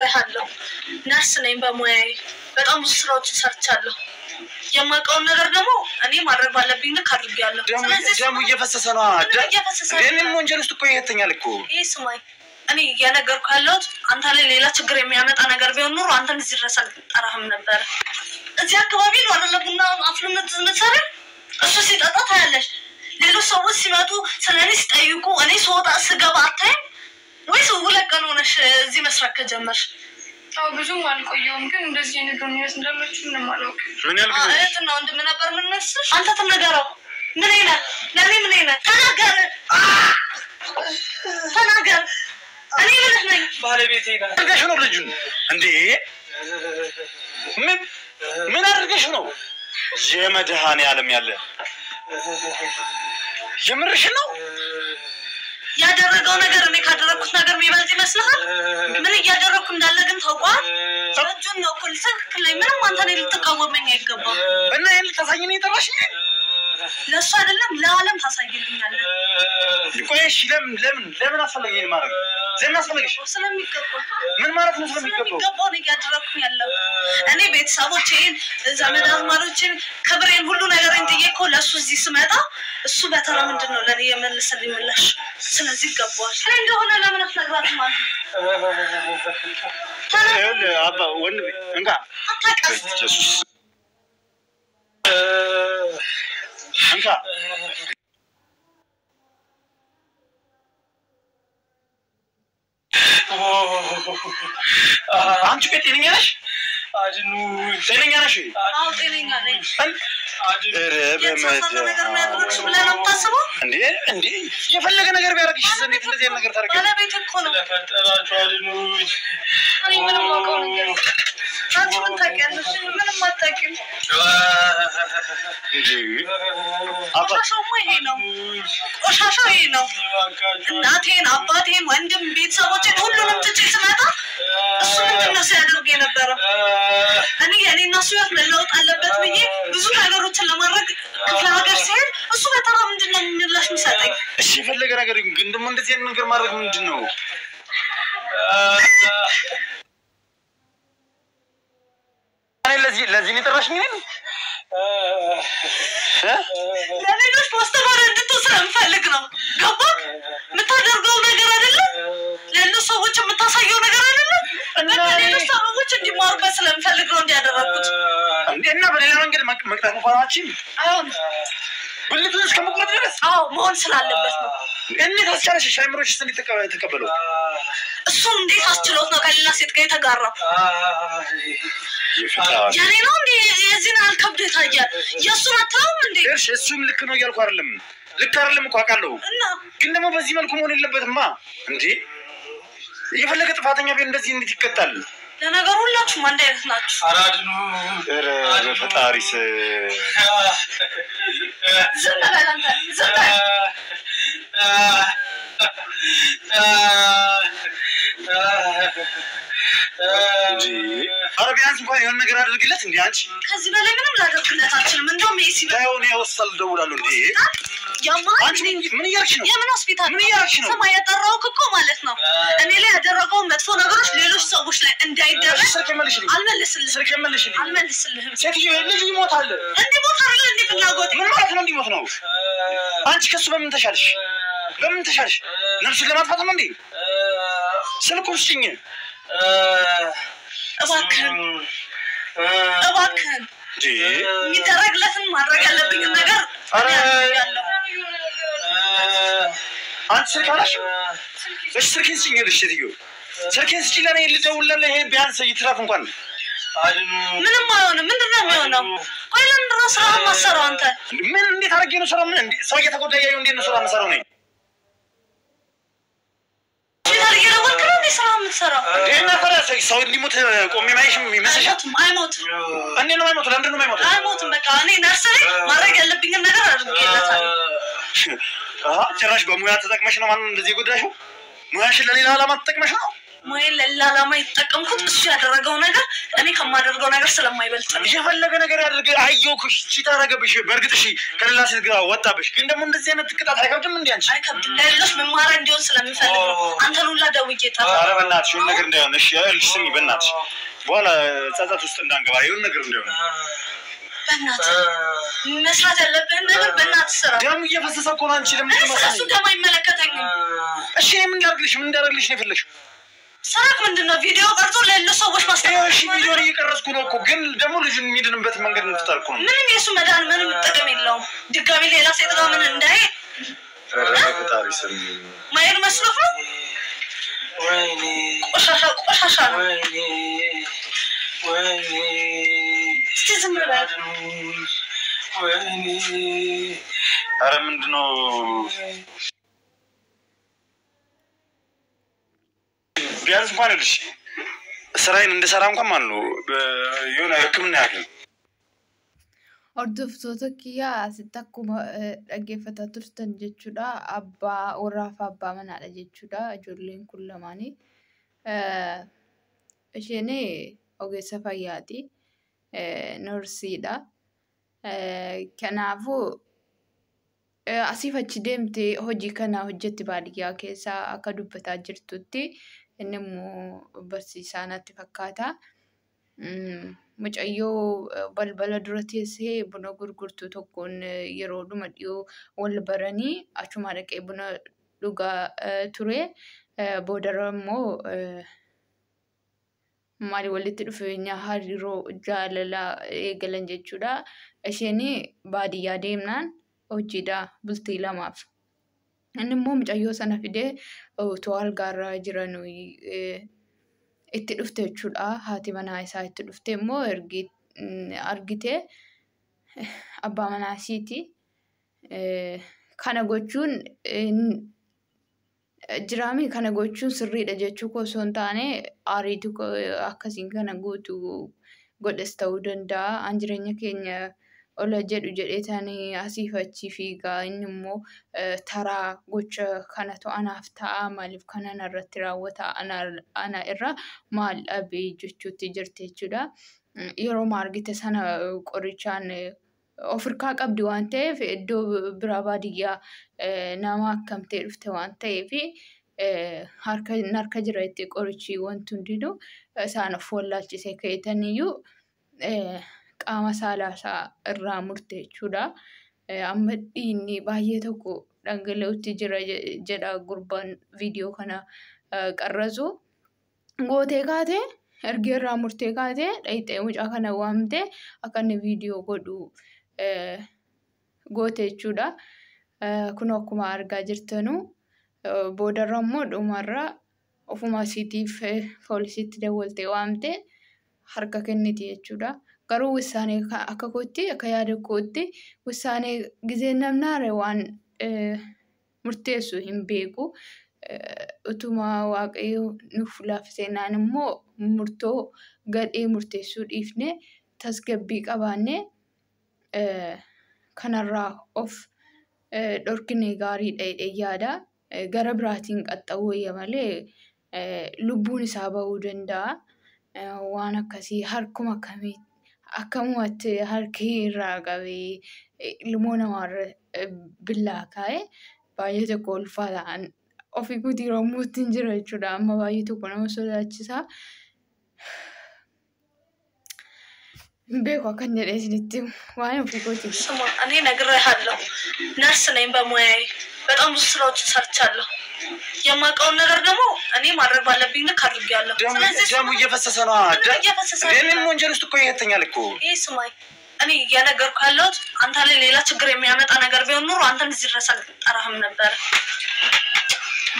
በሃለው ነርስ ነኝ በሙያዬ በጣም ብዙ ስራዎችን ሰርቻለሁ የማውቀው ነገር ደግሞ እኔ ማድረግ ባለብኝ ልክ አድርጌያለሁ ስለዚህ ደሙ እየፈሰሰ ነው እኔም ወንጀል ውስጥ እኮ ይሄተኛል እኮ ይሄ ስማይ እኔ የነገርኩ ያለሁት አንተ ላይ ሌላ ችግር የሚያመጣ ነገር ቢሆን ኑሮ አንተን እዚህ ድረስ አልጠራህም ነበር እዚህ አካባቢ ነው አይደለምና አፍሉነት መሰረ እሱ ሲጠጣ ታያለሽ ሌሎች ሰዎች ሲመጡ ስለኔ ሲጠይቁ እኔ ስወጣ ስገባ አታይም ወይስ ወለቀን ሆነሽ እዚህ መስራት ከጀመርሽ አው ብዙም አልቆየውም ግን እንደዚህ ነገር ነው እንደምትል ምን ማለት ምን ያልከኝ እህትና ወንድም ነበር ምን መስልሽ አንተ ተነገረው ምን ይላል ለኔ ምን ይላል ተናገር እኔ ልጅ ነኝ ባለቤቴ ነኝ አድርገሽ ነው ልጅ እንዴ ምን አድርገሽ ነው የመድሃኔ ዓለም ያለ የምርሽ ነው ያደረገው ነገር እኔ ካደረኩት ነገር የሚበልጥ ይመስልሃል ምን እያደረኩ እንዳለ ግን ታውቋል ሰጁን ነው ኩል ትክክል ላይ ምንም አንተ ላይ ልትቃወመኝ አይገባም እና ይሄን ተሳኝኝ ይተራሽ ለሱ አይደለም ለዓለም ታሳይልኛለህ ቆይሽ ለምን አስፈልገኝ ማለት ለምን አስፈልገሽ ስለሚገባ ምን ማለት ነው ስለሚገባው ነው ያደረኩኝ ያለው እኔ ቤተሰቦቼን ዘመድ አዝማዶችን ክብሬን ሁሉ ነገርን ጥዬኮ ለሱ እዚህ ስመጣ እሱ በተራ ምንድነው ለኔ የመለሰልኝ ምላሽ ስለዚህ ገባው እንደሆነ ለምን አስነግራት ማለት ታዲያ አባ ወንድ እንጋ አታቀስ ኢየሱስ እንጋ አንቺ ጤነኛ ነሽ አድኑ ጤነኛ ነሽ አው ጤነኛ ነኝ እንዴ የፈለገ ነገር ቢያረግሽ እንዴት እንደዚህ ነገር ታረጋለሽ ባለቤት እኮ ነው ለፈጠራችሁ አድኑ እኔ ምንም አውቀው ነገር አንቺ ምን ታውቂያለሽ ምንም አታውቂም እንዴ ቆሻሻው ይሄ ነው ቆሻሻው ይሄ ነው እናቴን አባቴን ወንድም ቤተሰቦቼን ሁሉንም ትቼ ስመጣ እሱ ምንድነው ሲያደርግ የነበረው እኔ የኔና ሱያት መለወጥ አለበት ብዬ ብዙ ነገሮችን ለማድረግ ክፍለ ሀገር ሲሄድ እሱ በተራ ምንድነው ምላሽ የሚሰጠኝ እሺ የፈለገ ነገር ግን ደግሞ እንደዚህ አይነት ነገር ማድረግ ምንድነው ለዚህ ንጥራሽ ምን ለሌሎች ፖስተማር እንድትወስድ እንፈልግ ነው ገባክ የምታደርገው ነገር አይደለም ለሌሎች ሰዎች የምታሳየው ነገር አይደለም እና ለሌሎች ሰዎች እንዲማሩበት ስለምፈልግ ነው እንዲያደርጉት እና በሌላ መንገድ መቅጣት እንኳናችን አሁን ብልቱስ ከመቁረጥ ድረስ አዎ መሆን ስላለበት ነው እንዴት አስቻለሽ ሻይምሮሽ እንዴት ተቀበለው እሱ እንዴት አስችሎት ነው ከሌላ ሴት ጋር የተጋራው ያኔ ነው እንዴ የዚህን አልከብደ ታያል የሱን አታውም እንዴ እሱም ልክ ነው ያልኩ አይደለም ልክ አይደለም እኮ አቃለው እና ግን ደግሞ በዚህ መልኩ መሆን የለበትማ እንዴ የፈለገ ጥፋተኛ ቢሆን እንደዚህ እንዴት ይቀጣል ለነገር ሁላችሁም አንድ አይነት ናችሁ አራድኑ በፈጣሪስ ዘመናንተ አረቢያንስ እንኳን የሆነ ነገር አድርግለት እንዴ አንቺ ከዚህ በላይ ምንም ላደርግለት አልችልም እንደውም ኤሲ ባይሆን ያወሰል ደውላለሁ እንዴ አንቺ ምን ያርክሽ ነው የምን ሆስፒታል ምን ያርክሽ ነው ሰማይ ያጠራውክ እኮ ማለት ነው እኔ ላይ ያደረገው መጥፎ ነገሮች ሌሎች ሰዎች ላይ እንዳይደረግ አልመልስልህም ሴትዮ ልጅ ይሞታል እንዲሞት አይደል እንዴ ፍላጎት ምን ማለት ነው እንዲሞት ነው አንቺ ከሱ በምን ተሻልሽ ነፍስ ለማጥፋት ነው እንዴ ስልኩን ስጭኝ እባክህን የሚደረግለትን ማድረግ ያለብኝ ነገር አንቺ ስልካላሽ እሺ ስልኬን ስጭኝ ልሽ ሴትዮ ስልኬን ስጭኝ ለኔ ልደውልልህ ይሄ ቢያንስ ይትራፍ እንኳን ምንም አይሆንም ምንድነው የሚሆነው ቆይ ለምን ነው ስራ ማሰራው አንተ ምን እንዴት አድርጌ ነው ስራ ምን ሰው እየተጎዳ ያየው እንዴት ነው ስራ ማሰራው ነው ሰራው እና ፈራሰ ሰው እንዲሞት ቆሜ ማይሽ የሚመስልሻት አይሞት እንዴ ነው አይሞት ለምንድን ነው አይሞት አይሞትም በቃ እኔ ነርስ ነኝ ማድረግ ያለብኝ ነገር አድርጌለታለሁ ጭራሽ በሙያ ተጠቅመሽ ነው ማን እንደዚህ ጎዳሽው ሙያሽን ለሌላ ዓላማ ተጠቅመሽ ነው ሙያ ለላላማ ይተቀምኩት እሱ ያደረገው ነገር እኔ ከማደርገው ነገር ስለማይበልጥ ነው የፈለገ ነገር ያደርግ አይዮኩሽ ሲታረገብሽ በርግጥሽ ከሌላ ሴት ጋር ወጣብሽ ግን ደግሞ እንደዚህ አይነት ቅጣት አይከብድም እንዴ አንቺ አይከብድም ለሌሎች መማር እንዲሆን ስለሚፈልግ ነው አንተን ሁላ ደውዬ ታዲያ ኧረ በእናትሽ የሆነ ነገር እንዳይሆን እሺ ልሽ ስሚ በእናትሽ በኋላ ጸጸት ውስጥ እንዳንገባ የሆነ ነገር እንዳይሆን በእናትህ መስራት ያለብህን ነገር በእናትህ ስራ ደም እየፈሰሰ እኮ ነው አንቺ ለምን እሱ ደም አይመለከተኝም እሺ ምን ላድርግልሽ ነው የፈለግሽው ስራክ ምንድነው ቪዲዮ ቀርጾ ለሌሎች ሰዎች ማስተላለፍ እሺ ቪዲዮ እየቀረጽኩ ነው እኮ ግን ደግሞ ልጅን የሚድንበት መንገድ እንፍጠር እኮ ነው ምንም የሱ መዳን ምንም ጥቅም የለውም ድጋሚ ሌላ ሴት ጋር ምን እንዳይ ፈጣሪ ስም ማየት መስሎህ ነው ወይኔ ቆሻሻ ነው ወይኔ እስቲ ዝም በል ወይኔ ኧረ ምንድነው ቢያንስ እንኳን ልጅ ስራዬን እንደሰራ እንኳን ማለት ነው የሆነ ህክምና ያገኝ Hordoftoota kiyyaa asitti akkuma dhaggeeffataa turtan jechuudha. Abbaa warraa fi abbaa manaadha jechuudha. Ijoolleen kun lamaanii. Isheen ogeessa fayyaati. Noorsiidha. Kanaafuu asiif achi deemtee hojii kana hojjetti baadiyyaa keessa akka dubbataa jirtutti inni immoo barsiisaa natti fakkaata. Mucayyoo balbala dura teessee buna gurgurtu tokkoon yeroo dhuma dhiyoo wal baranii achuma dhaqee buna dhugaa ture. Boodarra immoo maali walitti dhufeenya hariiroo jaalalaa eegalan jechuudha. Isheen baadiyyaa deemnaan hojiidha bultii lamaaf. Inni immoo mucayyoo sana fidee utoo algaarra jiran itti dhufte jechuudha. Haati manaa isaa itti dhufte immoo argite abbaa manaa isiiti. Kana gochuun jiraami kana gochuun sirriidha jechuu koo osoo hin taane aariitu akkasiin kana gootu godhes ta'uu danda'a. An jireenya keenya ola jedhu jedheetanii asiif achi fiigaa inni immoo taraa gocha kanatu anaaf ta'a maaliif kana irratti raawwata ana irra maal dhabee jechuutti jirti jechuudha. Yeroo argite sana qorichaan ofirkaa qabdi waan ta'eef iddoo biraa baadiyyaa nama akkamtee dhufte waan ta'eef harka jira itti qorichi wanti hundinuu isaan of wallaalchisee ka'etaniyyuu qaama saalaasaa irraa murte jechuudha. Amma dhiinni baay'ee tokko dhangala'utti jira jedha gurbaan viidiyoo kana qarrazu. Gootee kaatee erga irraa murtee kaatee dhayixee mucaa kana waamtee akka inni viidiyoo godhu goote jechuudha. Kun akkuma argaa jirtanu boodarra immoo dhumarra ofuma isiitiif poolisiitti dawwaltee waamtee harka kenniti jechuudha. Garuu ውሳኔ akka kootti akka yaada kootti ውሳኔ ጊዜ namnaare waan murteessu hin beeku. Utuma waaqayyo nuuf laaffiseenaan immoo murtoo gadhee murteessuu dhiifne tasgabbii qabaanne kanarraa of dhorkine gaariidha yaada. Gara biraatiin qaxxawwayya malee lubbuun isaa bahuu danda'a. Waan akkasii harkuma akkamii akkamumatti harki irraa qabee ilmoo namaarra billaa kaa'ee baay'ee tokko ulfaataan ofii guutii rommuutti hin jira jechuudha. Amma baay'ee tokko nama sodaachisaa. Beeku akkan jedhee isinitti waan ofii guutii. ስማ እኔ ነግሬሃለሁ ነርስ ነኝ በሙያዬ በጣም ብዙ ስራዎችን ሰርቻለሁ። የማውቀውን ነገር ደግሞ እኔ ማድረግ ባለብኝ ልክ አድርጌያለሁ። ስለዚህ ደሙ እየፈሰሰ ነው እኔም ወንጀል ውስጥ እኮ ይሄተኛል እኮ ይሄ ስማኝ እኔ እየነገርኩህ ያለሁት አንተ ላይ ሌላ ችግር የሚያመጣ ነገር ቢሆን ኑሮ አንተን እዚህ ድረስ አልጠራህም ነበር።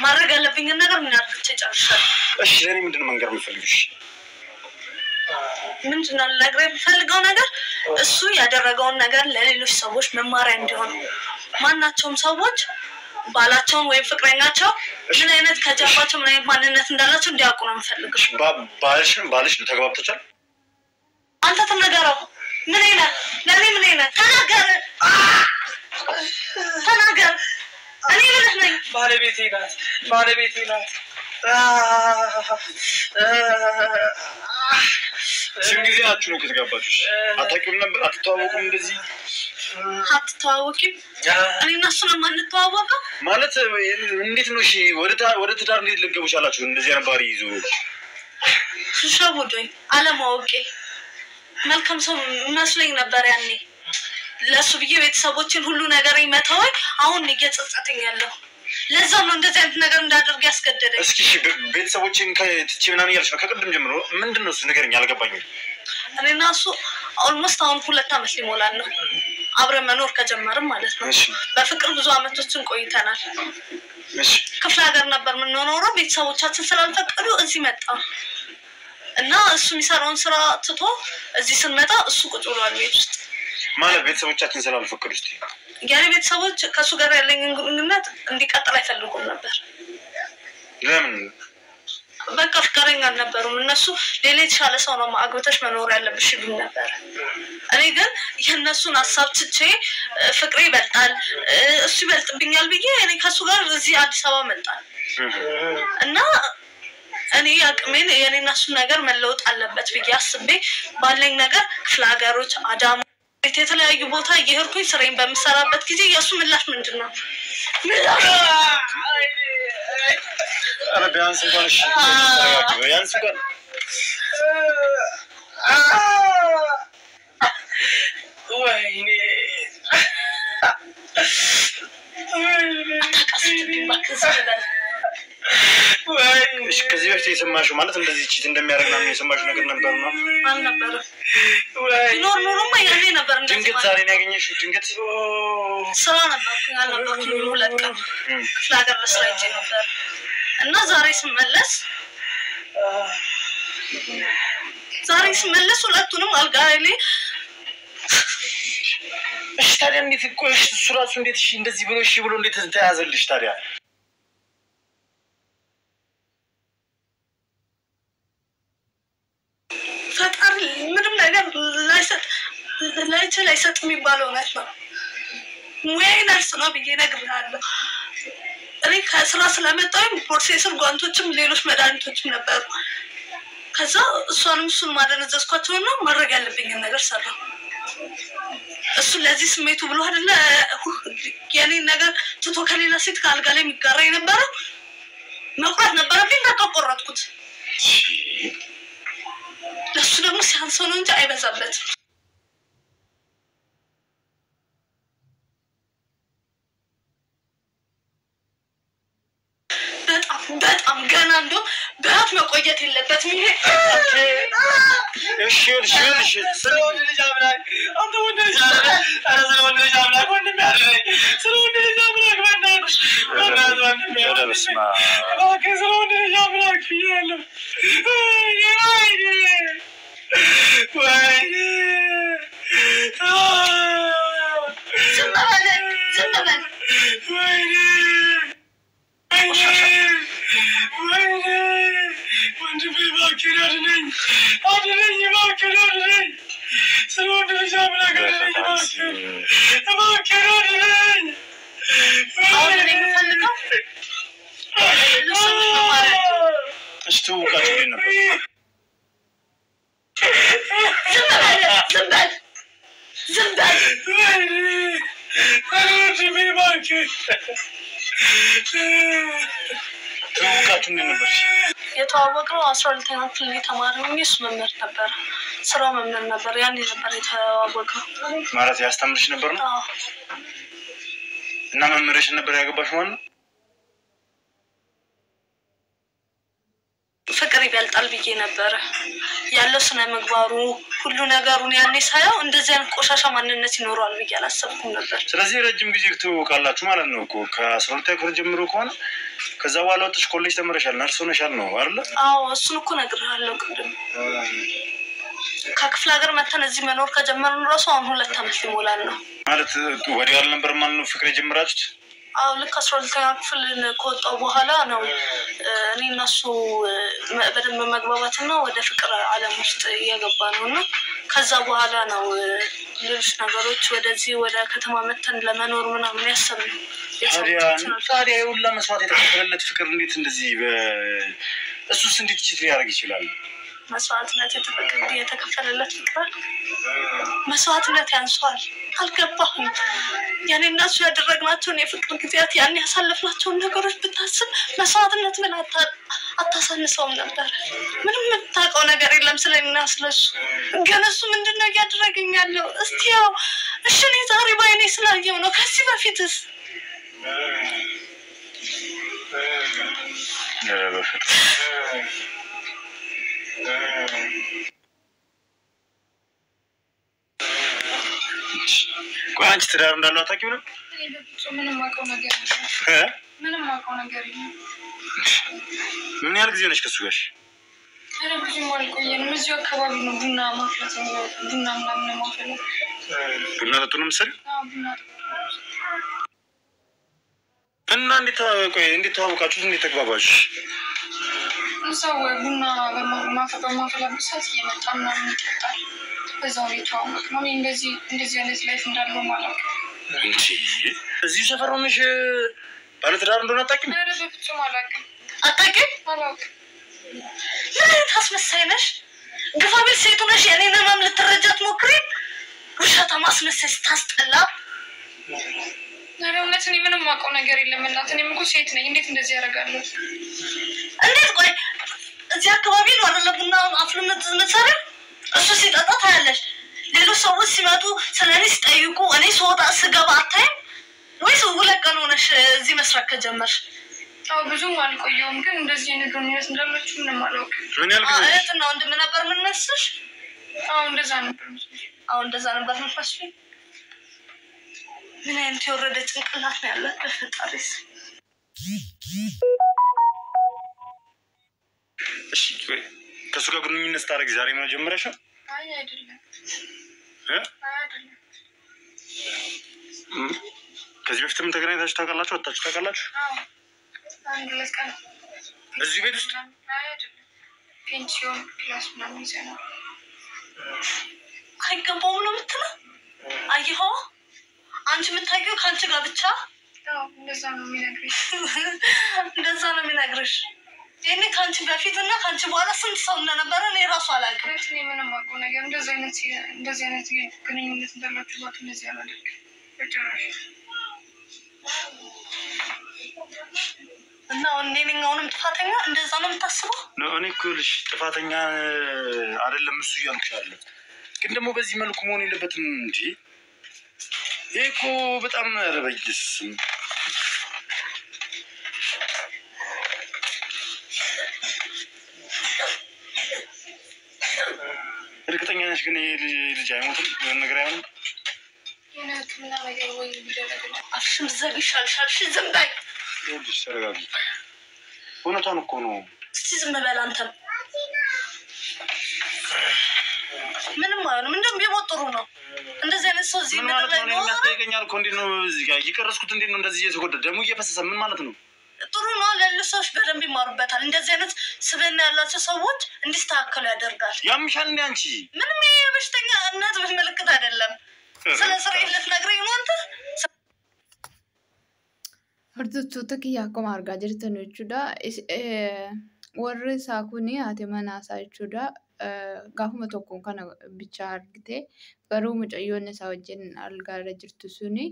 ማድረግ ያለብኝን ነገር ምን አድርጌ ጨርሻለሁ። እሺ ለኔ ምንድን ነው መንገር የምፈልግሽ? ምንድነው ልነግርህ የምፈልገው ነገር እሱ ያደረገውን ነገር ለሌሎች ሰዎች መማሪያ እንዲሆን ማናቸውም ሰዎች ባላቸውን ወይም ፍቅረኛቸው ምን አይነት ከጀርባቸው ምን አይነት ማንነት እንዳላቸው እንዲያውቁ ነው የምፈልገው። ባልሽ ነው ተግባብተሻል? አንተ ተናገረው ምን አይነት ለኔ ምን አይነት ተናገር እኔ ምን ነኝ? ባለቤቴ ናት ስንት ጊዜ ናችሁ ነው ከተጋባችሁ? አታውቂውም ነበር? አትተዋወቁም? እንደዚህ አትተዋወቂም? እኔና እሱ ነው የማንተዋወቀው ማለት እንዴት ነው? እሺ ወደ ትዳር እንዴት ልትገቡ ቻላችሁ? እንደዚህ አይነት ባህሪ ይዞ ሸውዶኝ አለማወቄ መልካም ሰው መስሎኝ ነበር ያኔ። ለሱ ብዬ ቤተሰቦችን ሁሉ ነገር ይመታወይ አሁን እየጸጸተኝ ያለው ለዛ ነው እንደዚህ አይነት ነገር እንዳደርግ ያስገደደኝ። እስኪ ቤተሰቦችን ከትቼ ምናምን ያልሽ ነው ከቅድም ጀምሮ ምንድነው እሱ ነገርኛ አልገባኝም። እኔና እሱ ኦልሞስት አሁን 2 አመት ሊሞላን ነው አብረን መኖር ከጀመርን ማለት ነው። በፍቅር ብዙ አመቶችን ቆይተናል። ክፍለ ሀገር ነበር የምንኖረው ቤተሰቦቻችን ስላልፈቀዱ እዚህ መጣ እና እሱ የሚሰራውን ስራ ትቶ እዚህ ስንመጣ እሱ ቁጭ ብሏል ቤት ውስጥ። ማለት ቤተሰቦቻችን ስላልፈቀዱ እስቲ ያኔ ቤተሰቦች ከሱ ጋር ያለኝ ግንኙነት እንዲቀጥል አይፈልጉም ነበር። ለምን? በቃ ፍቅረኛ አልነበሩም እነሱ። ሌላ የተሻለ ሰው ነው ማግበተሽ መኖር ያለብሽ ይሉኝ ነበር። እኔ ግን የነሱን ሐሳብ ትቼ ፍቅሬ ይበልጣል እሱ ይበልጥብኛል ብዬ እኔ ከሱ ጋር እዚህ አዲስ አበባ መጣን እና እኔ አቅሜን የኔና እሱ ነገር መለወጥ አለበት ብዬ አስቤ ባለኝ ነገር ክፍለ ሀገሮች አዳማ የተለያዩ ቦታ እየሄድኩኝ ስራዬን በምሰራበት ጊዜ የእሱ ምላሽ ምንድነው? አረ ቢያንስ እንኳን እሺ ቢያንስ እንኳን ወይኔ እሺ ከዚህ በፊት የሰማሽው ማለት እንደዚህ ቺት እንደሚያደርግ ነው የሰማሽው ነገር ነበር ነው? አልነበረም። ኖርማ ያኔ ነበር እንደዚህ ድንገት ዛሬ ነው ያገኘሽው? ድንገት ስራ ነበርኩኝ አልነበርኩኝ 2 ቀን ክፍለ ሀገር ለስራ ሄጄ ነበር እና ዛሬ ስመለስ ሁለቱንም አልጋ ላይ እሺ ታዲያ እንዴት ቆይሽ? እሱ ራሱ እንዴት እሺ እንደዚህ ብሎ እሺ ብሎ እንዴት ተያዘልሽ ታዲያ? ፈጣሪ ምንም ነገር ላይሰጥ የሚባለው ነገር ነው። ሙያዬን አልሰማ ብዬ እነግርሃለሁ። እኔ ከስራ ስለመጣሁ ፕሮሴሰር ጓንቶችም ሌሎች መድኃኒቶችም ነበሩ። ከዛ እሱን ማደነዘዝኳቸውና ማድረግ ያለብኝን ነገር ሰራሁ። እሱ ለዚህ ስሜቱ ብሎ አይደለ የኔን ነገር ትቶ ከሌላ ሴት ካልጋ ላይ የሚጋራ የነበረው መቁረጥ ነበረብኝ። ተቆረጥኩት። ለሱ ደግሞ ሲያንሰው ነው እንጂ አይበዛበትም። በጣም ገና እንደው በአት መቆየት የለበትም ይሄ። እሺ ስለሆነ ልጅ አምላክ አንተ ወንድ ልጅ አምላክ ስለሆነ ልጅ አምላክ ወንድም ያለኝ ስለሆነ ልጅ አምላክ በእናትሽ በስማ ስለሆነ ልጅ አምላክ ያለው ወይኔ ዝም በል ወይኔ ወንድሜ እባክህ አድነኝ እባክህ አድነኝ ስለወንድ ልጅ አምላክ አድነኝ እባክህ አድነኝ። አሁን እኔ የምፈልገው እሺ ትውቃችሁ እንዴት ነበር? ዝም በል ወንድሜ እባክህ ትውቃችሁ እንዴት ነበር? የተዋወቅነው 12ኛ ክፍል ተማሪ ሆኜ እሱ መምህር ነበር። ስራው መምህር ነበር። ያኔ ነበር የተዋወቅነው። ማለት ያስተምርሽ ነበር ነው? አዎ። እና መምህርሽ ነበር ያገባሽ ማለት ነው? ፍቅር ይበልጣል ብዬ ነበር ያለው ስነ ምግባሩ ሁሉ ነገሩን ያኔ ሳይው እንደዚህ አይነት ቆሻሻ ማንነት ይኖራል ብዬ አላሰብኩም ነበር። ስለዚህ ረጅም ጊዜ ትውቃላችሁ ማለት ነው እኮ ከ12ኛ ክፍል ጀምሮ ከሆነ ከዛ በኋላ ወጥሽ ኮሌጅ ተመረሻል ነርስ ሆነሻል ነው አይደል? አዎ እሱን እኮ ነግሬሃለሁ ቅድም። ከክፍለ ሀገር መተን እዚህ መኖር ከጀመርን ራሱ አሁን 2 አመት ሊሞላን ነው። ማለት ወዲያው አልነበር ማለት ነው ፍቅር የጀመራችሁት? ልክ 12ኛ ክፍል ከወጣሁ በኋላ ነው እኔ እና እሱ በደንብ መግባባትና ወደ ፍቅር ዓለም ውስጥ እየገባ ነውና ከዛ በኋላ ነው ሌሎች ነገሮች ወደዚህ ወደ ከተማ መተን ለመኖር ምናምን ያሰብነው። ታዲያ የሁላ መስዋዕት የተከፈለለት ፍቅር እንዴት እንደዚህ እሱስ እንዴት ችግር ያደርግ ይችላል? መስዋዕትነት የተከፈለለት ፍቅር መስዋዕትነት ያንሷል። አልገባህም? ያኔ እናሱ ያደረግናቸውን የፍቅር ጊዜያት ያን ያሳለፍናቸውን ነገሮች ብታስብ መስዋዕትነት ምን አታሳንሰውም ነበር። ምንም የምታውቀው ነገር የለም ስለኔና ስለሱ። ግን እሱ ምንድነው እያደረገኝ ያለው? እስቲ ያው እሺ እኔ ዛሬ ባይኔ ስላየው ነው። ከዚህ በፊትስ አንቺ ትዳር እንዳለው አታውቂም ነው? ምንም አውቀው ነገር የለም። ምን ያህል ጊዜ ነሽ ከሱ ጋር? ኧረ ብዙም አልቆየንም። እዚሁ አካባቢ ነው ቡና ማፍላት ቡና ምናምን ማፍላት። ቡና ጠጡ ነው የምትሰሪው? ቡና እና እንዴት ተዋወቃችሁ? እንዴት ተግባባችሁ? እዛው ቡና በማፍላት ሰዓት እየመጣ ምናምን ይጠጣል። በዛው የተዋወቅነው። እንደዚህ አይነት ላይፍ እንዳለው ማለት ነው። እንጂ እዚህ ሰፈር ሆነሽ ባለትዳር እንደሆነ አታውቂም? ኧረ በፍጹም አላውቅም። አታውቂም? አላውቅም። ምን ታስመሳይ ነሽ? ግፋ ቢል ሴት ሆነሽ የኔን ህመም ልትረጃት ሞክሪ። ውሸታም አስመሳይ ስታስጠላ። ኧረ እውነት እኔ ምንም አውቀው ነገር የለም እናት። እኔም እኮ ሴት ነኝ። እንዴት እንደዚህ ያደርጋለሁ? እንዴት ቆይ እዚህ አካባቢ ነው አይደል ቡና አፍልመት የምትሰሪው? እሱ ሲጠጣ ታያለሽ። ሌሎች ሰዎች ሲመጡ ስለኔ ሲጠይቁ እኔ ስወጣ ስገባ አታይም ወይስ ሁለት ቀን ሆነሽ እዚህ መስራት ከጀመርሽ? ብዙም አልቆየሁም፣ ግን እንደዚህ አይነት ግንኙነት እንዳላችሁ ምንም አላውቅም። ምን ያህል ጊዜ? እህትና ወንድም ነበር ምን መስልሽ? እንደዛ ነበር። እንደዛ ነበር መስልሽ? ምን አይነት የወረደ ጭንቅላት ነው ያለው? በፈጣሪስ። እሺ ከሱ ጋር ግንኙነት ታደርጊ ዛሬ ነው ጀምረሽ? አይደለም። አይደለም። ከዚህ በፊትም ተገናኝታችሁ ታውቃላችሁ? ወጣችሁ ታውቃላችሁ? አንድ ለስቀን እዚህ ቤት ውስጥ? አይደለም። ፔንሲዮን ክላስ ምናምን ይዘናል። አይገባውም ነው የምትለው? አየኸው? አንቺ የምታውቂው ከአንቺ ጋር ብቻ? እንደዛ ነው የሚነግርሽ። እኔ ካንቺ በፊት እና ካንቺ በኋላ ስንት ሰው እንደነበረ እኔ ራሱ አላውቅም። እኔ ምንም አውቀው ነገር እንደዚህ አይነት ግንኙነት እንዳላችሁ ባቱ እንደዚህ አላደርግም በጭራሽ። እና እኔኛውንም ጥፋተኛ እንደዛ ነው የምታስበው? እኔ እኮ ልሽ ጥፋተኛ አይደለም እሱ እያልኩሽ አለ። ግን ደግሞ በዚህ መልኩ መሆን የለበትም እንጂ ይሄ እኮ በጣም ረበይስ። እርግጠኛ ነሽ ግን ይሄ ልጅ አይሞትም? የሆነ ነገር አይሆንም? የሕክምና ነገር ወይ ቢደረግልኝ። አፍሽን ብትዘጊ ይሻልሻል። እሺ ዝም በይ። ይኸውልሽ ተረጋጊ። እውነቷን እኮ ነው። እስቲ ዝም በል አንተም። ምንም አይሆንም። እንደውም ቢሞት ጥሩ ነው። እንደዚህ አይነት ሰው እዚህ ምድር ላይ ነው የሚያስጠይቀኛል እኮ። እንዴት ነው እዚህ ጋር እየቀረስኩት? እንዴት ነው እንደዚህ እየተጎዳ ደሙ እየፈሰሰ? ምን ማለት ነው? ጥሩ ነው። ሌሎች ሰዎች በደንብ ይማሩበታል። እንደዚህ አይነት ስብዕና ያላቸው ሰዎች እንዲስተካከሉ ያደርጋል። ያምሻል እንደ አንቺ ምንም የበሽተኛ እናት ምልክት አይደለም። ስለ ስርዓት ልትነግረኝ ነው አንተ? Hordoftoota kiyya akkuma argaa jirtan jechuudha. Warri isaa kun haati manaa isaa jechuudha. Gaafuma tokkoon kana bichaa argite garuu mucayyoon isaa wajjin argaarra jirtu suni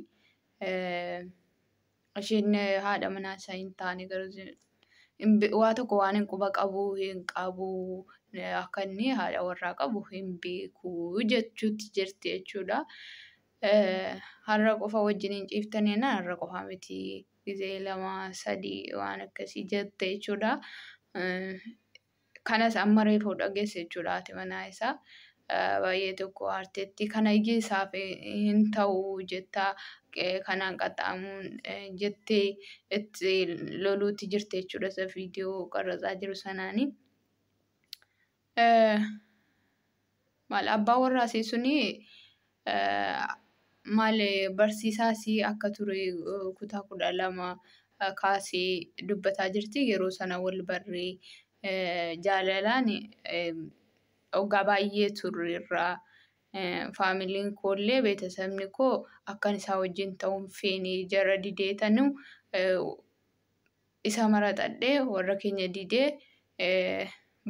isheen haadha manaa isaa hin taane garuu waa tokko waan hin quba qabu hin qabu akka inni haadha warraa qabu hin beeku jechuutti jirti jechuudha. Har'a qofa wajjin hin ciiftanii har'a qofa miti. Gizee lama sadii waan akkasii jette jechuudha. Kanas amma reefu dhageesse jechuudha haati manaa isaa. Baay'ee tokko aarteetti kana iyyuu isaaf hin ta'u jetta kanaan qaxxaamuun jettee itti loluutti jirte jechuudha isa viidiyoo qarrasaa jiru sanaani. Maal abbaa warraa suni maal barsiisaasii akka ture kutaa 12 kaasee dubbataa jirti. Yeroo sana wal barree jaalalaan waggaa baay'ee turreerra. Faamiliin koollee beetasabni koo akkan isaa wajjin ta'uun feenii jara dideetanu isa maraxadhee warra keenya didee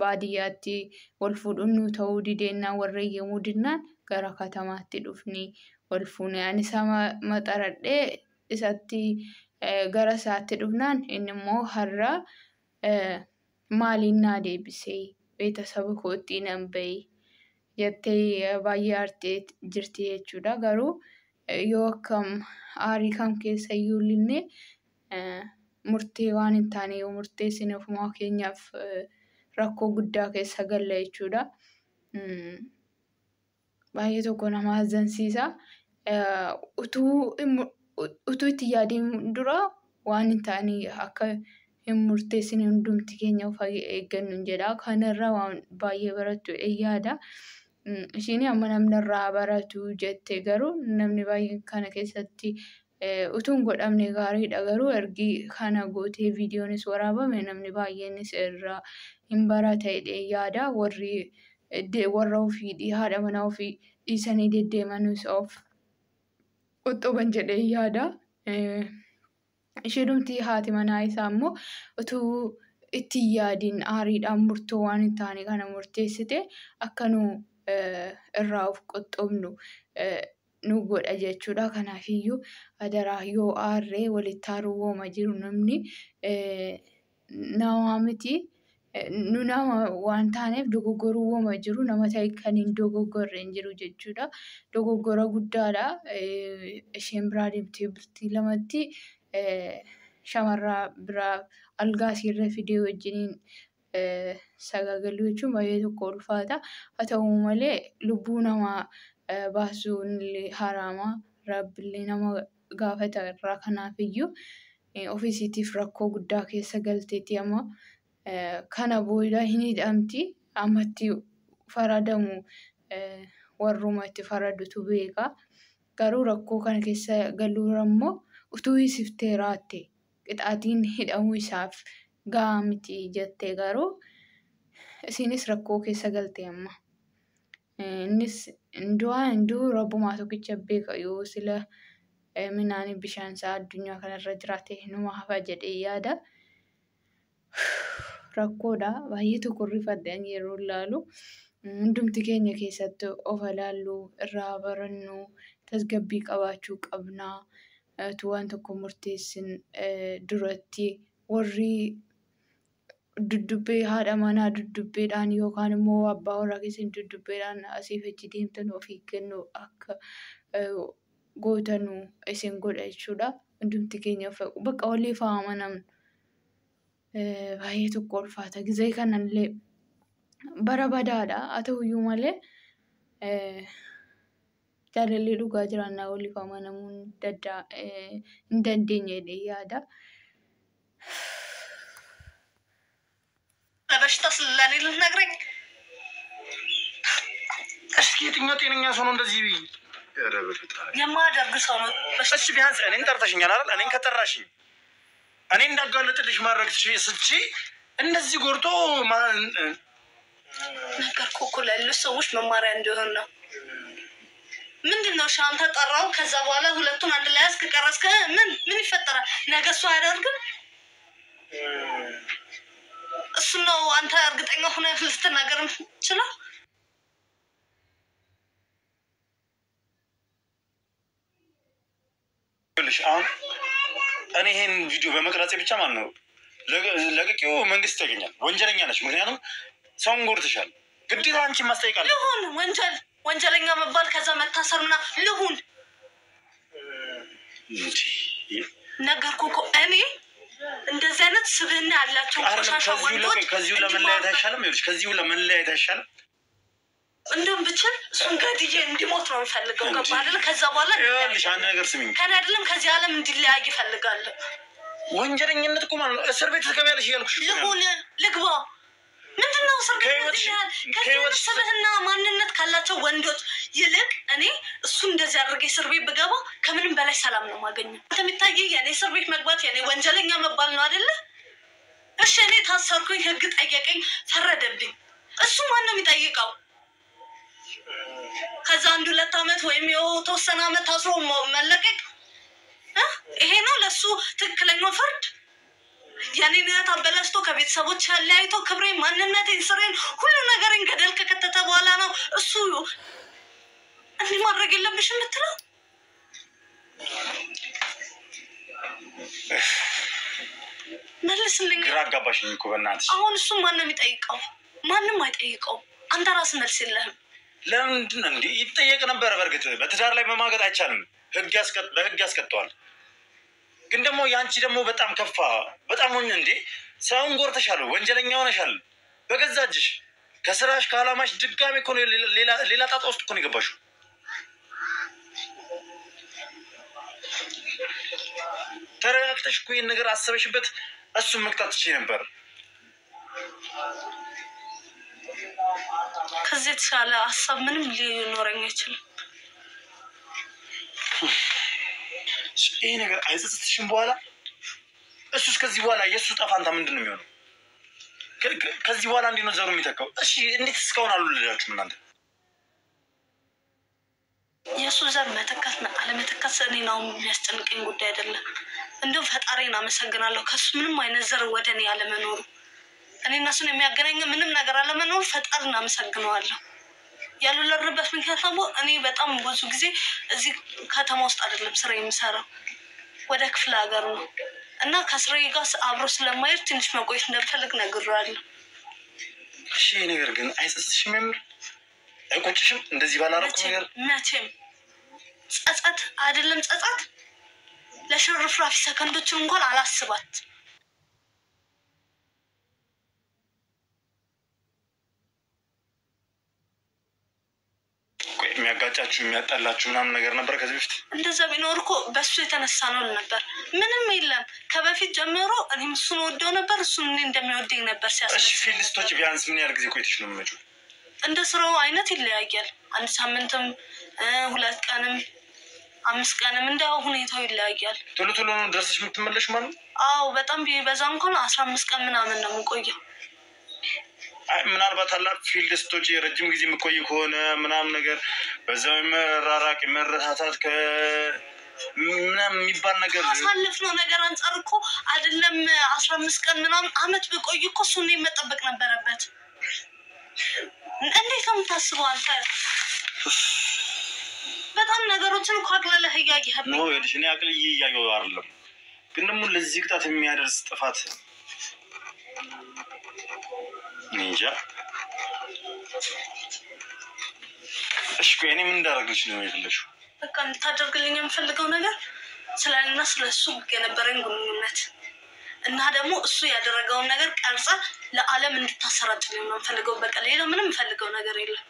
baadiyyaatti wal fuudhuun nu ta'uu dideennaa warra eeyyamuu dinnaan gara katamaatti dhufni wal fuune. Ani isa maxaradhee isatti gara isaatti dhufnaan inni immoo har'a maaliin naa deebisee beetasaba kootti nan bahee jettee baay'ee aartee jirti jechuudha. Garuu yoo akkam aarii kam keessa iyyuu illee murtee waan hin taane yoo murteessine ofumaa keenyaaf rakkoo guddaa keessa galla jechuudha. Baay'ee tokko nama azzansiisa. Utuu itti yaadiin dura waan hin taane akka hin murteessine hundumti keenya of eeggannu jedha. Kanarraa waan baay'ee barattu yaada. Ishiin amma namni irraa baratu jettee garuu namni baay'een kana keessatti utuun godhamne gaariidha. Garuu ergi kana gootee viidiyoonis waraabame namni baay'eenis irraa hin barata yaada. Warra ofii haadha manaa ofii dhiisanii deddeemanis of qoxxoban jedhee yaada. Isheenumti haati manaa isaa immoo utuu itti yaadiin aariidhaan murtoo waan hin taane kana murteessite akka nu irraa of qoxxobnu nu godha jechuudha. Kanaafiyyuu adaraa yoo aarree walitti aaruu wooma jiru namni nama miti. Nu nama waan taaneef dogoggoruu wooma jiru nama ta'e kan hin dogoggorre hin jiru jechuudha. Dogoggora guddaadha. Isheen biraa deemtee bultii lamatti shamarraa biraa algaa siirra fidee wajjiniin sagagaluu jechuun baay'ee tokko ulfaata. Haa ta'u malee lubbuu namaa baasuun illee haraama. Rabbillee nama gaafata irraa. Kanaafiyyuu ofiisiitiif rakkoo guddaa keessa galteetti amma kana booda hin hidhamti. Ammatti faradamu warruma itti faradutu beeka. Garuu rakkoo kana keessa galuura immoo utuu isiftee raatte qixaatiin hidhamuu isaaf gahaa miti jettee garuu isinis rakkoo keessa galte amma. Innis hinduu rabbumaa tokkicha beeka yoo sila midhaan bishaan isaa addunyaa kanarra jiraate numa hafa jedhee yaada. Rakkoodha baay'ee tokko rifadhaan yeroo ilaalu hundumti keenya keessatti of ilaallu irraa barannu tasgabbii qabaachuu qabnaa. Tu waan tokko murteessin duratti warri duddubbee haadha manaa duddubbeedhaan yookaan immoo abbaa warraa keessan duddubbeedhaan asiif achi deemtan of eeggannoo akka gootanu isin godha jechuudha. Hundumti keenya bakka waliif haa amanamnu. Baay'ee tokko ulfaata. Gizee kanallee bara badaadha. Haa ta'uyyuu malee jaalallee dhugaa jiraannaa waliif amanamuu hin dandeenye yaada. በሽታ ስለኔ ልትነግረኝ? እስኪ የትኛው ጤነኛ ሰው ነው እንደዚህ ቢ የማያደርግ ሰው ነው? እሺ ቢያንስ እኔን ጠርተሽኛል አይደል? እኔን ከጠራሽኝ እኔ እንዳጋለጥልሽ ማድረግ ስቺ እንደዚህ ጎርቶ ነገርኩህ እኮ ለሌሎች ሰዎች መማሪያ እንዲሆን ነው። ምንድነው ሻንተ ጠራው? ከዛ በኋላ ሁለቱን አንድ ላይ አስከቀረስከ ምን ይፈጠራል? ነገ እሱ አያደርግም? እሱ ነው አንተ እርግጠኛ ሆነ ልትናገር የምትችለው? ልሽ አሁን እኔ ይሄን ቪዲዮ በመቅረጼ ብቻ ማለት ነው ለቅቄው መንግስት ያገኛል። ወንጀለኛ ነች። ምክንያቱም ሰውን ጎድተሻል። ግዴታ አንቺ ማስጠይቃለሁ። ልሁን ወንጀለኛ መባል ከዛ መታሰርና ልሁን ነገርኩህ እኮ እኔ እንደዚህ አይነት ስብህና ያላቸው ቆሻሻ ወንዶች ከዚሁ ለመለያየት አይሻልም? ይኸውልሽ ከዚሁ ለመለያየት አይሻልም? እንደም ብችል እሱን ገድዬ እንዲሞት ነው የምፈልገው። ገባ አይደል? ከዛ በኋላ ይኸውልሽ አንድ ነገር ስሚኝ። ከኔ አይደለም ከዚህ ዓለም እንዲለያይ እፈልጋለሁ። ወንጀለኝነት እኮ ማለት ነው እስር ቤት ትገቢያለሽ እያልኩሽ ልሁን ልግባ ምንድነው እስር ቤት ከህይወት ስብህና ማንነት ካላቸው ወንዶች ይልቅ እኔ እሱ እንደዚህ አድርጌ እስር ቤት ብገባ ከምንም በላይ ሰላም ነው ማገኘው። እንደሚታየኝ የኔ እስር ቤት መግባት የኔ ወንጀለኛ መባል ነው አይደለ? እሺ እኔ ታሰርኩኝ፣ ህግ ጠየቀኝ፣ ፈረደብኝ። እሱ ማን ነው የሚጠይቀው? ከዛ 1-2 አመት ወይም የተወሰነ አመት ታስሮ መለቀቅ ይሄ ነው ለሱ ትክክለኛው ፍርድ? ያኔን ታበላሽቶ ከቤተሰቦች ያለያይቶ ክብሬን፣ ማንነቴን፣ ስሬን፣ ሁሉ ነገሬን ገደል ከከተተ በኋላ ነው እሱ እንዲህ ማድረግ የለብሽም የምትለው? መልስልኝ። ግራ አጋባሽኝ እኮ በእናትሽ። አሁን እሱ ማን ነው የሚጠይቀው? ማንም አይጠይቀው። አንተ ራስህ መልስ የለህም። ለምንድን ነው እንዴ? ይጠየቅ ነበር። በእርግጥ በትዳር ላይ መማገጥ አይቻልም፣ በህግ ያስቀጣዋል። ግን ደግሞ ያንቺ ደግሞ በጣም ከፋ። በጣም ሆነ እንዴ? ሰውን ጎርተሻል፣ ወንጀለኛ ሆነሻል በገዛ እጅሽ። ከስራሽ ከዓላማሽ ድጋሜ እኮ ነው ሌላ ጣጣ ውስጥ እኮ ነው የገባሽው። ተረጋግተሽ እኮ ይህን ነገር አሰበሽበት እሱን መቅጣት ትችይ ነበር። ከዚህ የተሻለ ሀሳብ ምንም ሊኖረኝ አይችልም። ይሄ ነገር አይጸጽትሽም? በኋላ እሱስ ከዚህ በኋላ የእሱ ጠፋንታ ምንድን ነው የሚሆነው? ከዚህ በኋላ እንዴት ነው ዘሩ የሚተካው? እሺ እንዴት እስካሁን አልወለዳችሁም እናንተ? የእሱ ዘር መተካትና አለመተካት እኔ ነው የሚያስጨንቀኝ ጉዳይ አይደለም። እንደውም ፈጣሪን አመሰግናለሁ ከሱ ምንም አይነት ዘር ወደ እኔ አለመኖሩ። እኔ እና እሱን የሚያገናኝ ምንም ነገር አለመኖሩ ፈጣሪን አመሰግነዋለሁ። ያልወለድንበት ምክንያት ደግሞ እኔ በጣም ብዙ ጊዜ እዚህ ከተማ ውስጥ አይደለም ስራ የምሰራው፣ ወደ ክፍለ ሀገር ነው እና ከስራዬ ጋር አብሮ ስለማይሄድ ትንሽ መቆየት እንደምፈልግ ነግሬዋለሁ። እሺ ነገር ግን አይጸጽትሽም? የምር አይቆጭሽም? እንደዚህ ባላረኩ ነገር መቼም ጸጸት አይደለም ጸጸት ለሽርፍራፊ ሰከንዶችን እንኳን አላስባት። የሚያጋጫችሁ የሚያጣላችሁ ምናምን ነገር ነበር ከዚህ በፊት? እንደዛ ቢኖር እኮ በሱ የተነሳ ነው ነበር። ምንም የለም። ከበፊት ጀምሮ እኔም እሱን ወደው ነበር፣ እሱን እኔ እንደሚወደኝ ነበር ሲያስብ። እሺ ፊልስቶች ቢያንስ ምን ያህል ጊዜ ቆይተሽ ነው የምትመጪው? እንደ ስራው አይነት ይለያያል። 1 ሳምንትም 2 ቀንም 5 ቀንም እንደ ሁኔታው ይለያያል። ቶሎ ቶሎ ነው ደርሰሽ የምትመለሽ ማለት ነው? አዎ በጣም ቢበዛ እንኳን 15 ቀን ምናምን ነው የምቆየው። አይ ምናልባት አላ ፊልድስቶች የረጅም ጊዜ የምቆይ ከሆነ ምናምን ነገር በዛው መራራቅ መረታታት ምናምን የሚባል ነገር አሳልፍነው ነገር አንጻር እኮ አይደለም 15 ቀን ምናምን አመት ብቆይ እኮ እሱን መጠበቅ ነበረበት። እንዴት ነው የምታስበው አንተ? በጣም ነገሮችን እኮ አቅለለህ እያየህ ነው። ይኸውልሽ እኔ አቅልዬ እያየሁ አይደለም፣ ግን ደግሞ ለዚህ ቅጣት የሚያደርስ ጥፋት እንጃ። እሺ ቆይ እኔ ምን እንዳደርግልሽ ነው የፈለግሽው? በቃ እንድታደርግልኝ የምፈልገው ነገር ስለኔና ስለሱ የነበረኝ ግንኙነት እና ደግሞ እሱ ያደረገውን ነገር ቀርጸ ለዓለም እንድታሰራጭልኝ ነው የምፈልገው። በቃ ሌላ ምንም የምፈልገው ነገር የለም።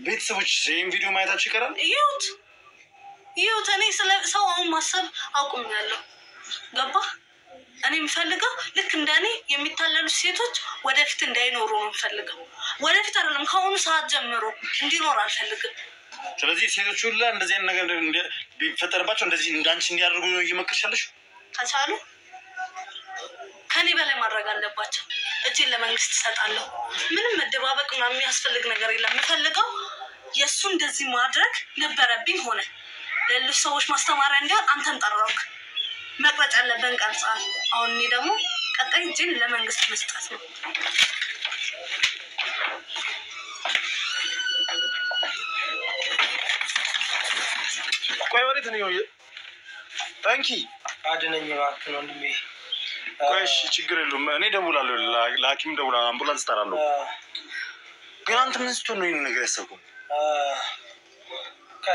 ቤተሰቦች ይሄን ቪዲዮ ማየታችሁ ይቀራል? ይሁት እኔ ስለ ሰው አሁን ማሰብ አቁሜያለሁ። ገባህ? እኔ የምፈልገው ልክ እንደኔ የሚታለሉ ሴቶች ወደፊት እንዳይኖሩ ነው የምፈልገው። ወደፊት አይደለም ከአሁኑ ሰዓት ጀምሮ እንዲኖር አልፈልግም። ስለዚህ ሴቶች ሁሉ እንደዚህ አይነት ነገር ቢፈጠርባቸው እንደዚህ እንዳንቺ እንዲያደርጉ ነው እየመከርሻለሽ? ከቻሉ ከኔ በላይ ማድረግ አለባቸው። እጄን ለመንግስት እሰጣለሁ። ምንም መደባበቅ ምናምን የሚያስፈልግ ነገር የለም። የምፈልገው የእሱ እንደዚህ ማድረግ ነበረብኝ ሆነ ለሌሎች ሰዎች ማስተማሪያ እንዲሆን አንተን ጠራሁክ። መቅረጫ ያለብን ቀርጻል። አሁን እኔ ደግሞ ቀጣይ እጄን ለመንግስት መስጠት ነው። ቆይ ወዴት ነው? ታንኪ አድነኝ እባክህ ወንድሜ። ቆይ እሺ ችግር የለውም እኔ እደውላለሁ፣ ለሐኪም እደውላለሁ፣ አምቡላንስ እጠራለሁ። ግን አንተ ምን ስትሆን ነው ይሄን ነገር ያሰብከው?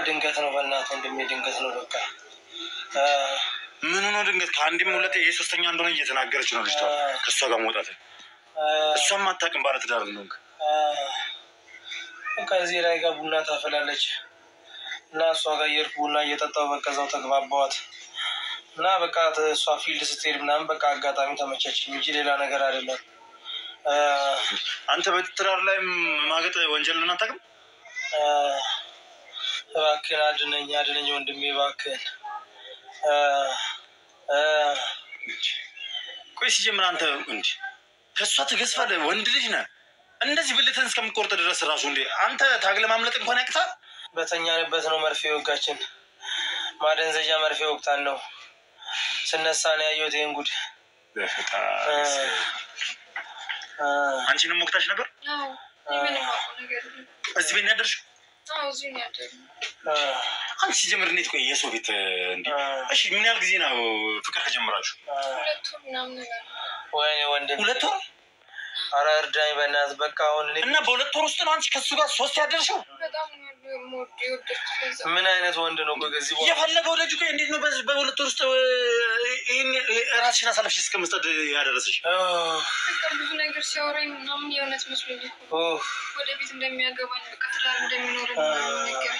ድንገት ነው በእናትህ ወንድሜ፣ ድንገት ነው በቃ። ምን ነው ድንገት? ከአንድም ሁለቴ የሶስተኛ እንደሆነ እየተናገረች ነው ልጅቷ ከእሷ ጋር መውጣት። እሷም አታውቅም ባለትዳር ነው። በቃ እዚህ ላይ ጋር ቡና ታፈላለች እና እሷ ጋር የእርፍ ቡና እየጠጣሁ በቃ እዛው ተግባባዋት እና በቃ እሷ ፊልድ ስትሄድ ምናምን በቃ አጋጣሚ ተመቸችኝ እንጂ ሌላ ነገር አይደለም። አንተ በትዳር ላይ ማገጥ ወንጀል ነው አታውቅም? እባክህን አድነኝ ወንድሜ እባክህን ቆይ ሲጀምር አንተ እንዴ ከሷ ተገዝፋለህ ወንድ ልጅ ነህ እንደዚህ ብልትህን እስከምትቆርጥ ድረስ ራሱ እንዴ አንተ ታግለ ማምለጥ እንኳን ያቅታል በተኛንበት ነው መርፌ ወጋችን ማደንዘዣ መርፌ ወቅታን ነው ስነሳ ነው ያየሁት ይሄን ጉድ አንቺንም ወቅታሽ ነበር አዎ እዚህ ቤት ያደርሽ እዚህ ነው ያደረው አንቺ ጀምር እንዴት ቆይ የሰው ቤት እንዴ እሺ ምን ያህል ጊዜ ነው ፍቅር ከጀመራችሁ 2 ወር ምናምን ነገር ወይኔ ወንድም 2 ወር ኧረ እርዳኝ በእናትህ በቃ አሁን እና በ2 ወር ውስጥ ነው አንቺ ከሱ ጋር 3 ያደርሽው በጣም ምን አይነት ወንድ ነው በዚህ ቦታ የፈለገው ልጅ ቆይ እንዴት ነው በ2 ወር ውስጥ ይሄን ራስሽን አሳልፈሽ እስከመስጠት ያደረሰሽ በቃ ብዙ ነገር ሲያወራኝ ምናምን የእውነት መስሎኝ ወደ ቤት እንደሚያገባኝ በቃ ትዳር እንደሚኖር ነገር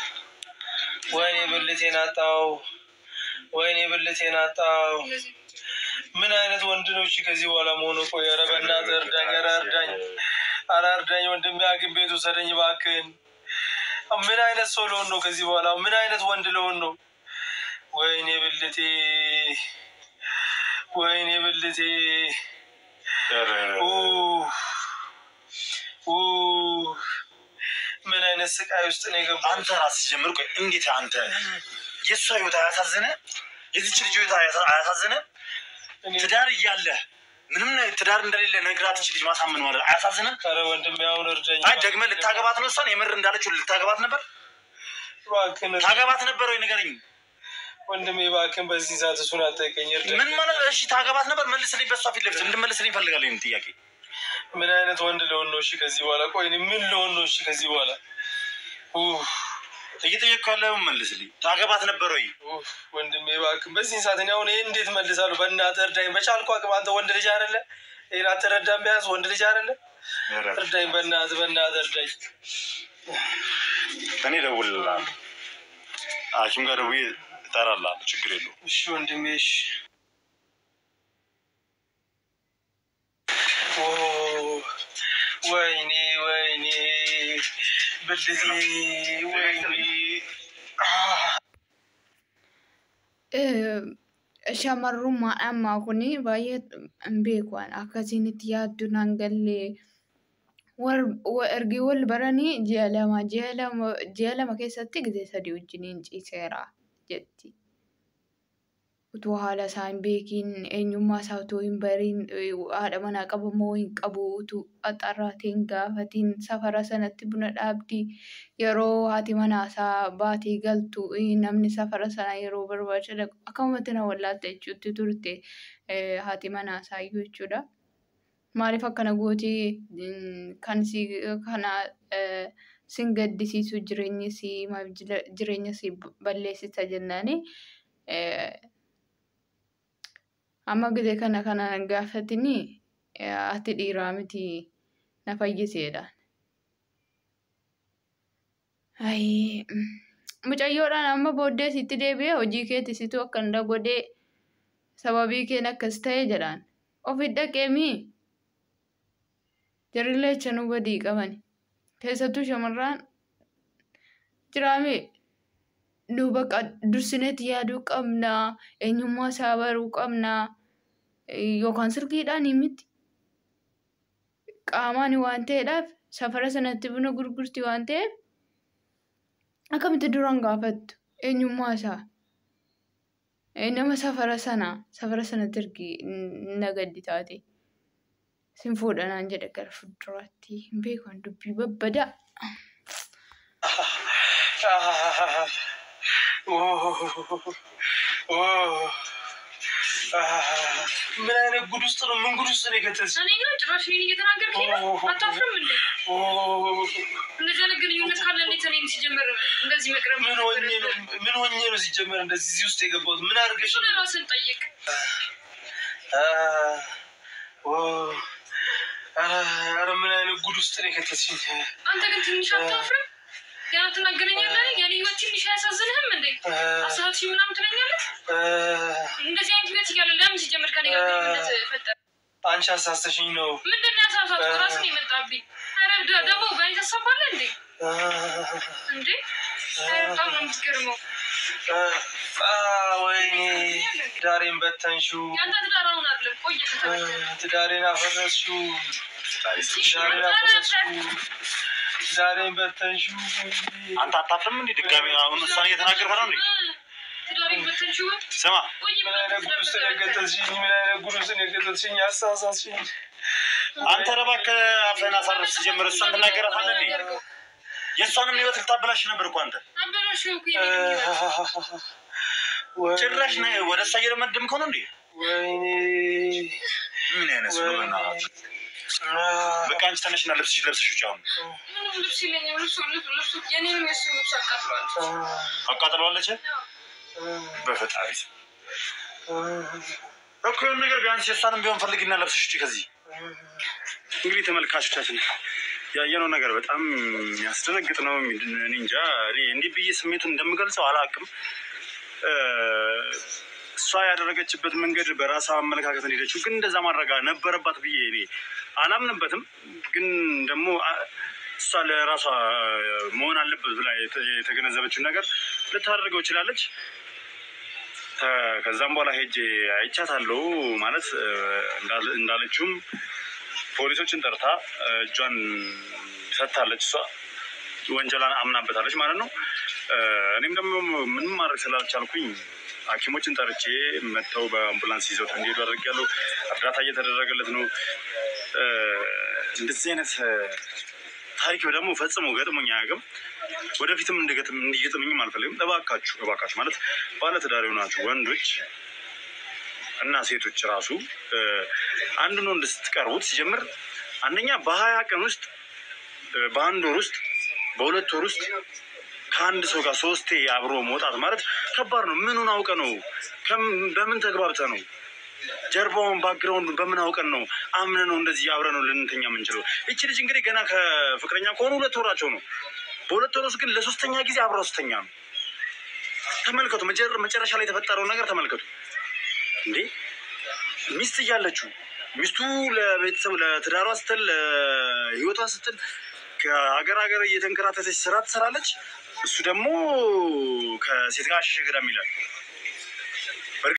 ወይኔ ብልቴን አጣው ምን አይነት ወንድ ነው እሺ ከዚህ በኋላ መሆኑ ቆይ ኧረ በእናትህ እርዳኝ ወንድሜ አግን ቤቱ ሰደኝ እባክህን ምን አይነት ሰው ልሆን ነው ከዚህ በኋላ ምን አይነት ወንድ ልሆን ነው ወይኔ ብልቴ ምን አይነት ስቃይ ውስጥ ነው የገባው አንተ ራስህ ጀምር ቆይ እንዴት አንተ የሷ ህይወት አያሳዝነ የዚች ልጅ ህይወት አያሳዝነ ትዳር እያለ ምንም ትዳር እንደሌለ ነግራት ልጅ ማሳመን ማለት አያሳዝነ ኧረ ወንድሜ አሁን እርዳኝ አይ ደግመህ ልታገባት ነው እሷን የምር እንዳለችው ልታገባት ነበር እባክህን ታገባት ነበር ወይ ንገረኝ ወንድሜ እባክህን በዚህ ሰዓት እሱን አትጠይቀኝ እርዳኝ ምን ማለት እሺ ታገባት ነበር መልስልኝ በሷ ፊት ለፊት እንድመልስልኝ ፈልጋለሁ ይሄን ጥያቄ ምን አይነት ወንድ ልሆን ነው እሺ ከዚህ በኋላ ቆይ ምን ልሆን ነው እሺ ከዚህ በኋላ እየጠየቅኩ ያለው መልስልኝ ታገባት ነበር ወይ ወንድሜ እባክህን በዚህ ሰዓት እኔ አሁን እንዴት መልሳለሁ በእናትህ እርዳኝ በቻልኩ አቅም አንተ ወንድ ልጅ አይደለ ይሄን አትረዳም ቢያንስ ወንድ ልጅ አይደለ እርዳኝ በእናትህ እርዳኝ እኔ እደውልልሃለሁ ሐኪም ጋር ደውዬ እጠራልሃለሁ ችግር የለውም እሺ ወንድሜ እሺ ወይኔ ብልቴ ወይኔ shamarrummaadhaan ammaa kun baay'ee beekwaan akkasiinitti yaaddu naan gallee ergi wal baranii ji'a lama keessatti gisee 3 wajjiniin ciiseera jetti. Utuu haala isaa hin beekiin eenyummaa isaa utuu hin bariin haadha manaa qabu moo hin qabu utuu axarraatiin gaafatiin safara sanatti buna dhaabdi yeroo haati manaa isaa baatee galtu namni safara sana yeroo barbaacha akkamatti na wallaatte jechuutti turte haati manaa isaa iyyuu jechuudha. Maaliif akkana gootii kana sin gaddisiisu jireenya si balleessita jennaani. Amma gisee kana gaafatini ati dhiiraa miti na fayyiseedha. Mucayyoodhaan amma booddee sitti deebi'ee hojii keetti situ akka hin godhee sababii keen akkas ta'e jedhaan ofi dhaqeemii jarrilee chanuu badii qaban keessattuu shamarraan jiraame duuba dursineetti yaaduu qabnaa eenyummaa isaa baruu qabnaa yookaan sirgiidhaan miti qaamaan waan ta'eedhaaf safara sanatti buna gurgurti waan ta'eef akkamitti duraan gaafattu eenyummaa isaa nama safara sanatti ergi nagaddi taate sin fuudhanaan jedhe gara fuulduraatti hin beekan dubbii babbadaa. ምን አይነት ጉድ ውስጥ ነው? ምን ጉድ ውስጥ ነው የከተትሽ? እኔ ነው ጭራሽ እኔን እየተናገርከኝ ነው? አታፍርም እንዴ? እንደዚህ አይነት ግንኙነት ካለ እንዴት እኔን ሲጀመር እንደዚህ መቅረብ ምን ሆኜ ነው ሲጀመር እንደዚህ እዚህ ውስጥ የገባሁት? ምን አድርገሽ ነው? ራስን ጠይቅ። ኧረ ምን አይነት ጉድ ውስጥ ነው የከተትሽኝ? አንተ ግን ትንሽ አታፍርም? ገና ትናገረኛለህ? የኔ ህይወት ትንሽ አያሳዝንህም እንዴ? አሳብሽ ምናምን ትለኛለህ? እንደዚህ አይነት ህይወት እያለ ለምን ሲጀምር ከኔ ጋር ግንኙነት ፈጠረ? አንቺ አሳስተሽኝ ነው። ምንድን ነው ያሳሳትኩት? ራስን የመጣብኝ። ኧረ ደግሞ ባይዘ ሰባለ እንዴ በጣም ነው የምትገርመው ወይኔ ትዳሬን በተንሽው ያንተ ትዳራውን አይደለም ቆይ ከተበተነ ትዳሬን አፈረስሽው ትዳሬን በተንሽው አንተ አታፍርም እንዴ ድጋሚ አሁን እሷን እየተናገርክ ነው እንዴ ትዳሬን በተንሽው ስማ ምን አይነት ጉድ ስለገጠልሽኝ አሳሳስሽኝ አንተ ረባከ አፈና ሳርፍ ሲጀምር እሷን ትናገራታለህ እንዴ የሷንም ህይወት ልታበላሽ ነበር እኮ አንተ አበላሽው ጭራሽ ነው ወደ እሷ እየለመድም ከሆነ እንዴ ወይኔ ምን አይነት ሰው ነው በቃ አንቺ ተነሽና ልብስሽ ለብሰሽ ውጪ አሁን ምንም ልብስ የለኝም ልብሱ የኔንም የሱን ልብስ አቃጥሏለች በፈጣሪ እኮ የሆነ ነገር ቢያንስ የሷንም ቢሆን ፈልጊና ለብሰሽ ውጪ ከዚህ እንግዲህ ተመልካቾቻችን ያየነው ነገር በጣም ያስደነግጥ ነው እኔ እንጃ እኔ እንዲህ ብዬ ስሜቱን እንደምገልጸው አላውቅም እሷ ያደረገችበት መንገድ በራሷ አመለካከት እንደሄደችው ግን እንደዛ ማድረግ ነበረባት ብዬ እኔ አላምንበትም ግን ደግሞ እሷ ለራሷ መሆን አለበት ብላ የተገነዘበችው ነገር ልታደርገው ይችላለች ከዛም በኋላ ሄጄ አይቻታለሁ ማለት እንዳለችውም ፖሊሶችን ጠርታ እጇን ሰጥታለች እሷ ወንጀላን አምናበታለች ማለት ነው እኔም ደግሞ ምንም ማድረግ ስላልቻልኩኝ ሐኪሞችን ጠርቼ መተው በአምቡላንስ ይዘው እንዲሄዱ አድርጌያለሁ እርዳታ እየተደረገለት ነው እንደዚህ አይነት ታሪክ ደግሞ ፈጽሞ ገጥሞኝ አያውቅም ወደፊትም እንዲገጥመኝም አልፈልግም እባካችሁ ማለት ባለትዳር የሆናችሁ ወንዶች እና ሴቶች ራሱ አንዱን ወንድ ስትቀርቡት ሲጀምር አንደኛ በ20 ቀን ውስጥ በአንድ ወር ውስጥ በሁለት ወር ውስጥ ከአንድ ሰው ጋር 3 አብሮ መውጣት ማለት ከባድ ነው ምኑን አውቀ ነው በምን ተግባብተ ነው ጀርባውን ባክግራውንድ በምን አውቀን ነው አምነ ነው እንደዚህ አብረ ነው ልንተኛ የምንችለው እቺ ልጅ እንግዲህ ገና ከፍቅረኛ ከሆኑ 2 ወራቸው ነው በሁለት ወር ውስጥ ግን ለሶስተኛ ጊዜ አብረው ስተኛ ነው ተመልከቱ መጨረሻ ላይ የተፈጠረው ነገር ተመልከቱ እንዴ ሚስት እያለችው ሚስቱ ለቤተሰብ ለትዳሯ ስትል ለህይወቷ ስትል ከሀገር እየተንከራተተች ስራ ትሰራለች እሱ ደግሞ ከሴት ጋር ሸሸገዳም ይላል